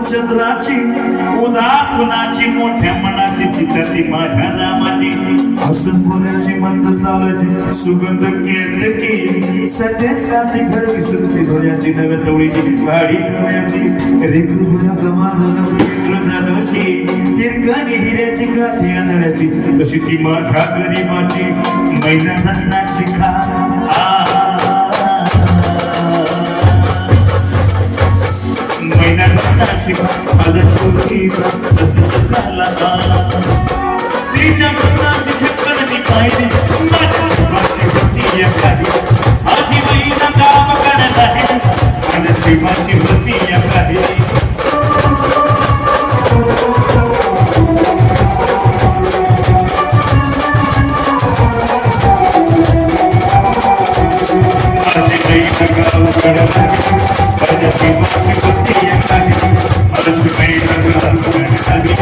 चंद्राची उदास गुणाची मोठ्या मनाची सीता ती माझ्या रामाची हसून बोलायची मंद चालायची सुगंध केतकी सतेज कांती घडवी सुरती डोळ्याची नव्या टवळीची गाडी डोळ्याची रेखुया गमाधन इंद्रधनुची हिरकणी हिऱ्याची काठी आंधळ्याची तशी ती माझ्या गरीबाची मैदानाची खा तिच्या मनाची छक्कन मी पाहिली माझी होती या काही माझी महिना काम करत आहे आणि शिवाची होती या काही माझी महिना काम करत आहे